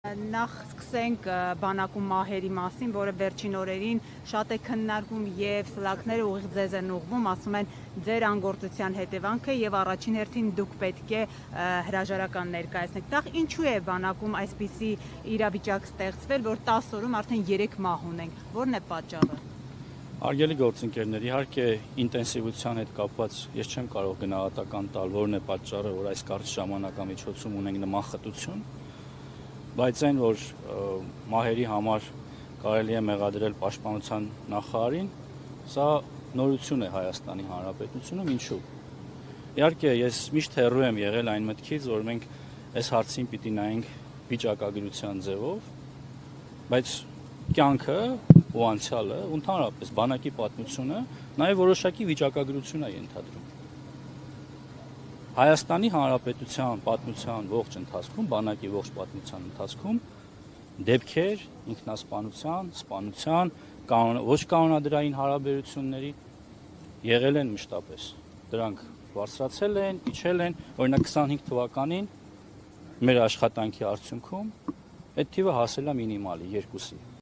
Նախ սկսենք բանակում մահերի մասին, որը վերջին օրերին շատ է քննարկվում եւ սլաքները ուղիղ ձեզ են ուղղվում, ասում են ձեր անգործության հետևանքը եւ առաջին հերթին դուք պետք է հրաժարական ներկայացնեք։ Դա ինչու է բանակում այսպիսի իրավիճակ ստեղծվել, որ 10 օրում արդեն 3 մահ ունենք։ Որն է պատճառը։ Արգելի գործընկերներ, իհարկե ինտենսիվության հետ կապված ես չեմ կարող գնահատական տալ, որն է պատճառը, որ այս կարճ ժամանակամիջոցում ունենք նման խտություն, բայց այն, որ մահերի համար կարելի է մեղադրել պաշտպանության նախարարին, սա նորություն է Հայաստանի Հանրապետությունում, ինչու։ Իհարկե ես միշտ հեռու եմ եղել այն մտքից, որ մենք այս հարցին պիտի նայենք վիճակագրության ձևով, բայց կյանքը ու անցյալը, ու ընդհանրապես բանակի պատմությունը նաև որոշակի վիճակագրություն է ենթադրում։ Հայաստանի Հանրապետության պատմության ողջ ընթացքում, բանակի ողջ պատմության ընթացքում դեպքեր ինքնասպանության, սպանության, ոչ կանոնադրային հարաբերությունների եղել են մշտապես։ Դրանք բարձրացել են, իջել են, օրինակ 25 թվականին մեր աշխատանքի արդյունքում այդ թիվը հասել է մինիմալի 2-ի։